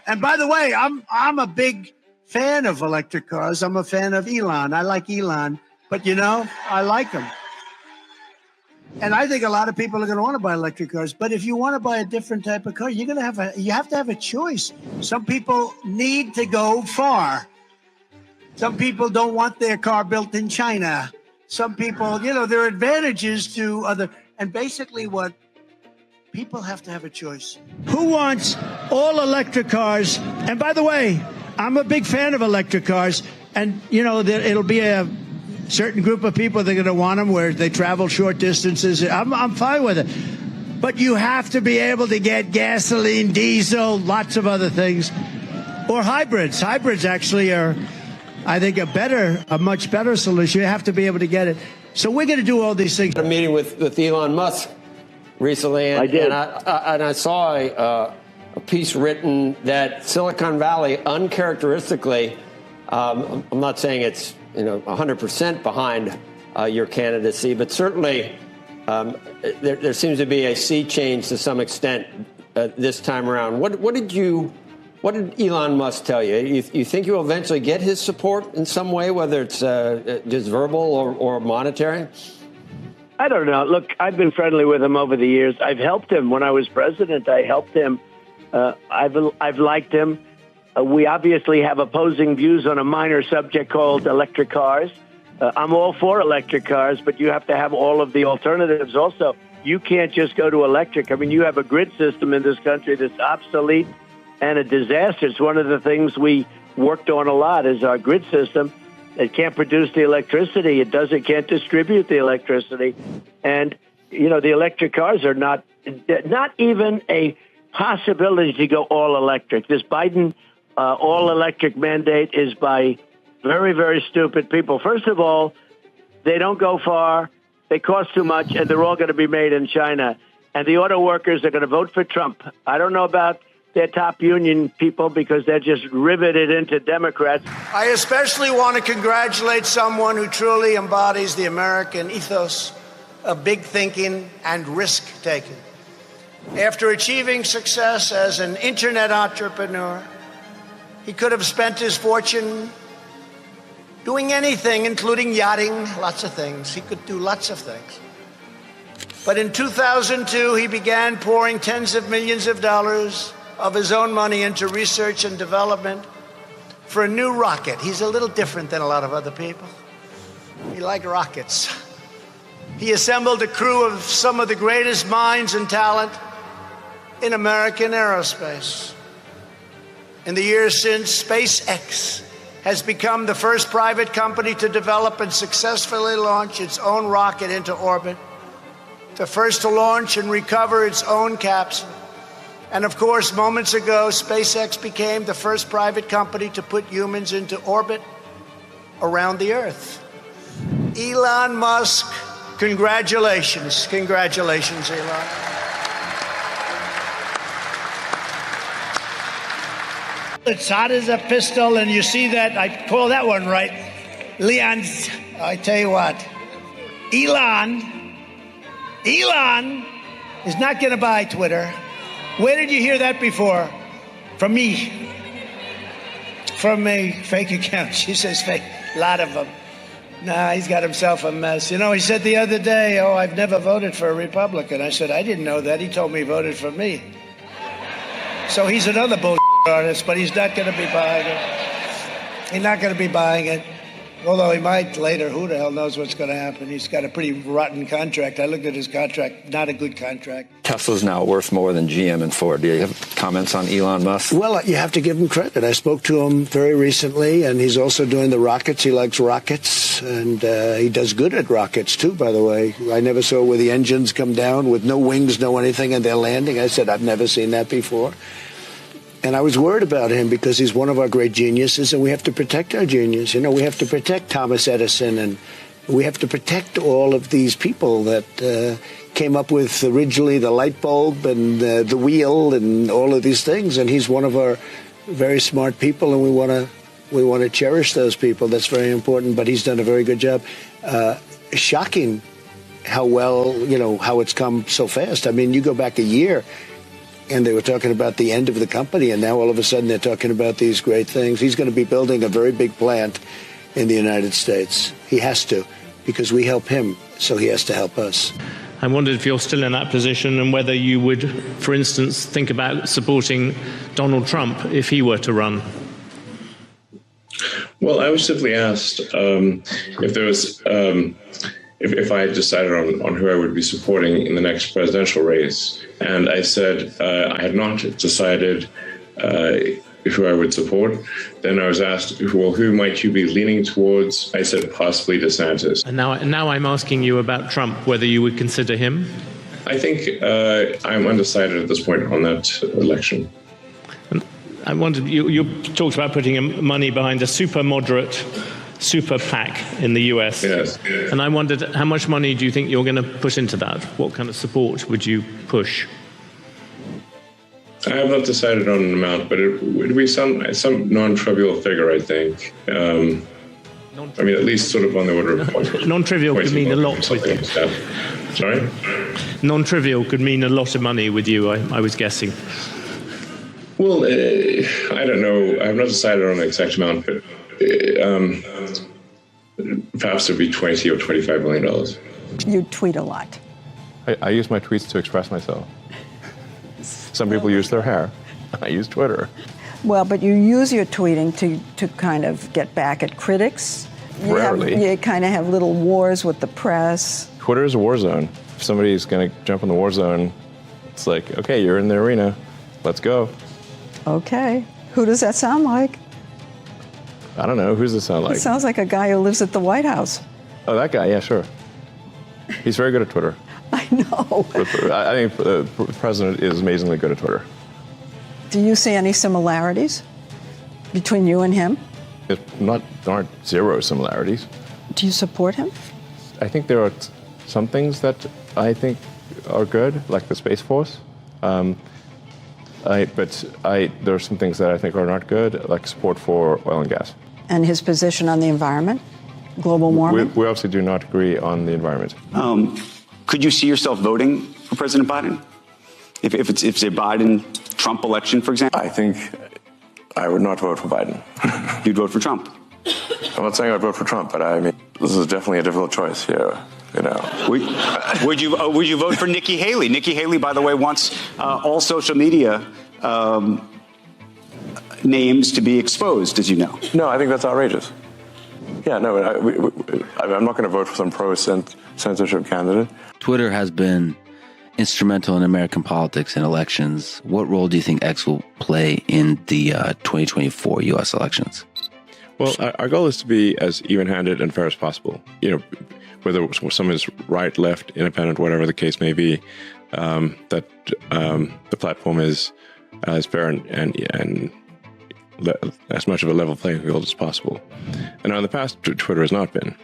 And by the way, I'm a big fan of electric cars. I'm a fan of Elon. I like Elon, but I like him. And I think a lot of people are going to want to buy electric cars. But if you want to buy a different type of car, you have to have a choice. Some people need to go far. Some people don't want their car built in China. Some people, there are advantages to other. And basically what people have to have a choice. Who wants all electric cars? And by the way, I'm a big fan of electric cars. And, it'll be a certain group of people that are going to want them where they travel short distances. I'm fine with it. But you have to be able to get gasoline, diesel, lots of other things. Or hybrids. Hybrids actually are, I think, a much better solution. You have to be able to get it. So we're going to do all these things. A meeting with Elon Musk recently, and I did. And I saw a piece written that Silicon Valley, uncharacteristically, I'm not saying it's 100% behind your candidacy, but certainly there seems to be a sea change to some extent this time around. What did Elon Musk tell you? You think you'll eventually get his support in some way, whether it's just verbal or monetary? I don't know. Look, I've been friendly with him over the years. I've helped him when I was president. I helped him. I've liked him. We obviously have opposing views on a minor subject called electric cars. I'm all for electric cars, but you have to have all of the alternatives also. You can't just go to electric. I mean, you have a grid system in this country that's obsolete and a disaster. It's one of the things we worked on a lot is our grid system. It can't produce the electricity. It can't distribute the electricity. And, the electric cars are not even a possibility to go all electric. This Biden all electric mandate is by very, very stupid people. First of all, they don't go far. They cost too much, and they're all going to be made in China. And the auto workers are going to vote for Trump. I don't know about their top union people because they're just riveted into Democrats. I especially want to congratulate someone who truly embodies the American ethos of big thinking and risk-taking. After achieving success as an internet entrepreneur, he could have spent his fortune doing anything, including yachting, lots of things. He could do lots of things. But in 2002, he began pouring tens of millions of dollars of his own money into research and development for a new rocket. He's a little different than a lot of other people. He liked rockets. He assembled a crew of some of the greatest minds and talent in American aerospace. In the years since, SpaceX has become the first private company to develop and successfully launch its own rocket into orbit, the first to launch and recover its own capsule. And of course, moments ago, SpaceX became the first private company to put humans into orbit around the Earth. Elon Musk, congratulations. Congratulations, Elon. It's hot as a pistol, and you see that, I call that one right. Leon, I tell you what, Elon is not going to buy Twitter. Where did you hear that before? From me. From a fake account. She says fake. A lot of them. Nah, he's got himself a mess. He said the other day, I've never voted for a Republican. I said, I didn't know that. He told me he voted for me. So he's another bullshit artist, but he's not going to be buying it. He's not going to be buying it. Although he might later. Who the hell knows what's going to happen? He's got a pretty rotten contract. I looked at his contract, not a good contract. Tesla's now worth more than GM and Ford. Do you have comments on Elon Musk? Well, you have to give him credit. I spoke to him very recently, and he's also doing the rockets. He likes rockets, and he does good at rockets, too, by the way. I never saw where the engines come down with no wings, no anything, and they're landing. I said, I've never seen that before. And I was worried about him because he's one of our great geniuses, and we have to protect our genius. We have to protect Thomas Edison, and we have to protect all of these people that came up with originally the light bulb and the wheel and all of these things. And he's one of our very smart people, and we want to cherish those people. That's very important. But he's done a very good job. Shocking how well, how it's come so fast. I mean, you go back a year. and they were talking about the end of the company, and now all of a sudden they're talking about these great things. He's going to be building a very big plant in the United States. He has to, because we help him, so he has to help us. I wondered if you're still in that position and whether you would, for instance, think about supporting Donald Trump if he were to run. Well, I was simply asked if there was, if I had decided on who I would be supporting in the next presidential race, and I said I had not decided who I would support. Then I was asked, well, who might you be leaning towards? I said possibly DeSantis. And now I'm asking you about Trump, whether you would consider him. I think I'm undecided at this point on that election. I wondered, you talked about putting money behind a super moderate super PAC in the US. Yes. And I wondered, how much money do you think you're going to put into that? What kind of support would you push? I have not decided on an amount, but it would be some non-trivial figure, I think. I mean, at least sort of on the order of... Non-trivial could mean a lot with you. Sorry? Non-trivial could mean a lot of money with you, I was guessing. Well, I don't know. I have not decided on an exact amount, but perhaps it would be $20 or $25 million. You tweet a lot. I use my tweets to express myself. Some people use their hair. I use Twitter. Well, but you use your tweeting to kind of get back at critics. Rarely. You kind of have little wars with the press. Twitter is a war zone. If somebody's going to jump in the war zone, it's like, okay, you're in the arena. Let's go. Okay. Who does that sound like? I don't know. Who does it sound like? It sounds like a guy who lives at the White House. Oh, that guy. Yeah, sure. He's very good at Twitter. I know. I think the president is amazingly good at Twitter. Do you see any similarities between you and him? There aren't zero similarities. Do you support him? I think there are some things that I think are good, like the Space Force. But there are some things that I think are not good, like support for oil and gas. And his position on the environment? Global warming? We obviously do not agree on the environment. Could you see yourself voting for President Biden? If it's a Biden-Trump election, for example? I think I would not vote for Biden. You'd vote for Trump? I'm not saying I'd vote for Trump, but I mean, this is definitely a difficult choice here. You know. Would you vote for Nikki Haley? Nikki Haley, by the way, wants all social media names to be exposed, as you know. No, I think that's outrageous. Yeah, no, I'm not going to vote for some pro-censorship candidate. Twitter has been instrumental in American politics and elections. What role do you think X will play in the 2024 U.S. elections? Well, our goal is to be as even-handed and fair as possible. You know, whether someone is right, left, independent, whatever the case may be, that the platform is as fair and as much of a level playing field as possible. And in the past, Twitter has not been,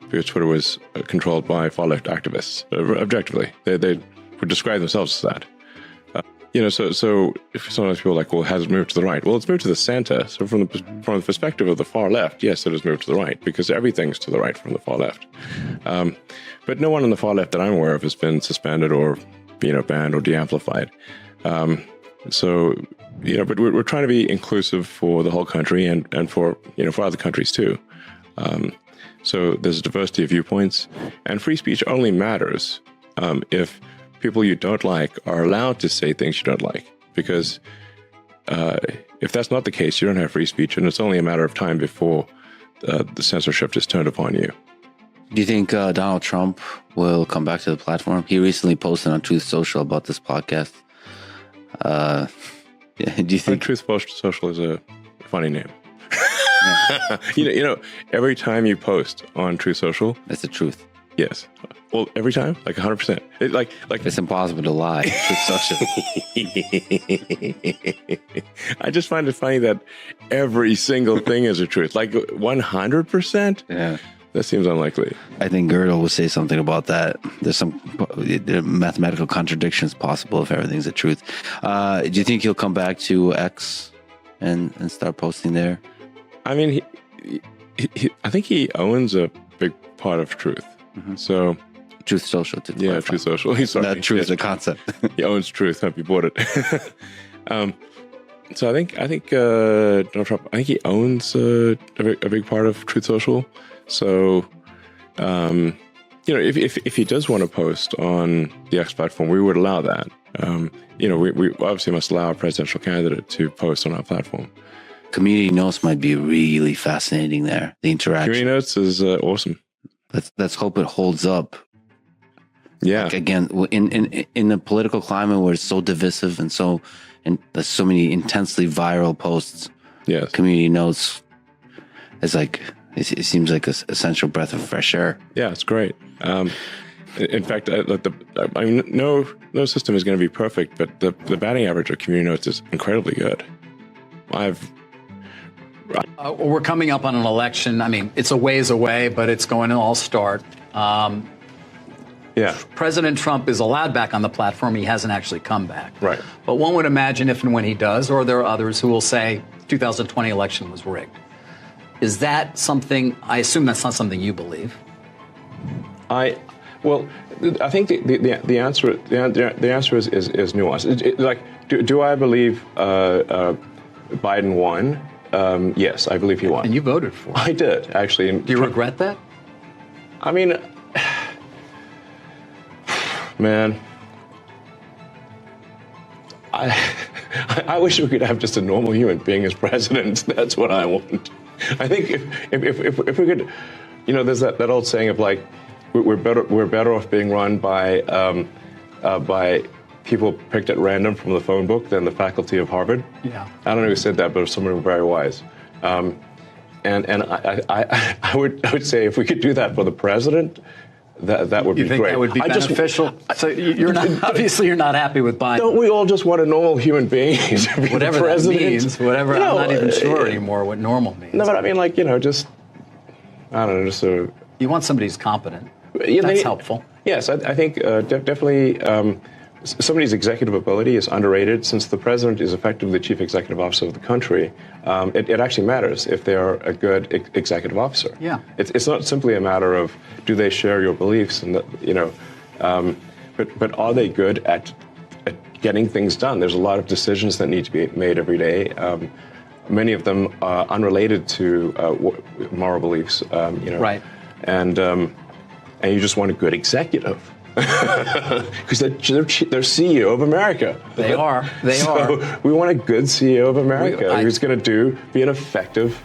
because Twitter was controlled by far-left activists, objectively. They would describe themselves as that. So if sometimes people are like, well, has it moved to the right? Well, it's moved to the center. So from the perspective of the far left, yes, it has moved to the right, because everything's to the right from the far left. But no one on the far left that I'm aware of has been suspended or, banned or de-amplified. But we're trying to be inclusive for the whole country and for other countries too. So there's a diversity of viewpoints, and free speech only matters if people you don't like are allowed to say things you don't like. Because if that's not the case, you don't have free speech, and it's only a matter of time before the censorship is turned upon you. Do you think Donald Trump will come back to the platform? He recently posted on Truth Social about this podcast. Do you think Truth Social is a funny name? Every time you post on Truth Social, it's the truth. Yes. Well, every time, like 100%. It's impossible to lie. Truth Social. I just find it funny that every single thing is a truth. Like 100%. Yeah. That seems unlikely. I think Girdle would say something about that. There's some mathematical contradictions possible if everything's the truth. Do you think he'll come back to X and start posting there? I mean, I think he owns a big part of truth. Mm-hmm. So Truth Social. To Yeah, clarify. Truth Social. He's sorry. Not Truth, the concept. He owns Truth. Hope you bought it. So I think Donald Trump. I think he owns a big part of Truth Social. So, if he does want to post on the X platform, we would allow that. We obviously must allow a presidential candidate to post on our platform. Community notes might be really fascinating there. The interaction. Community notes is awesome. Let's hope it holds up. Yeah. Like, again, in a political climate where it's so divisive and there's so many intensely viral posts. Yes. Community notes is like it seems like an essential breath of fresh air. Yeah, it's great. In fact, no system is going to be perfect, but the batting average of community notes is incredibly good. We're coming up on an election. I mean, it's a ways away, but it's going to all start. Yeah. President Trump is allowed back on the platform. He hasn't actually come back. Right. But one would imagine if and when he does, or there are others who will say 2020 election was rigged. Is that something, I assume that's not something you believe? I think the answer is nuanced. Do I believe Biden won? Yes, I believe he won. And you voted for it. I did, actually. Do you regret that? I mean, man, I wish we could have just a normal human being as president. That's what I want. I think if we could, there's that old saying of like, we're better off being run by people picked at random from the phone book than the faculty of Harvard. Yeah. I don't know who said that, but someone very wise. And I would say if we could do that for the president, that would be great. You think that would be beneficial? So you're not happy with Biden. Don't we all just want a normal human being to be whatever the president? That means, whatever. I'm not even sure anymore what normal means. No, but I mean, just I don't know, just a. You want somebody who's competent. That's helpful. Yes, I think definitely. Somebody's executive ability is underrated. Since the president is effectively the chief executive officer of the country, it actually matters if they are a good executive officer. Yeah. It's not simply a matter of do they share your beliefs, and but are they good at getting things done? There's a lot of decisions that need to be made every day. Many of them are unrelated to moral beliefs. Right. And you just want a good executive. Because they're CEO of America. They are. We want a good CEO of America who's going to be an effective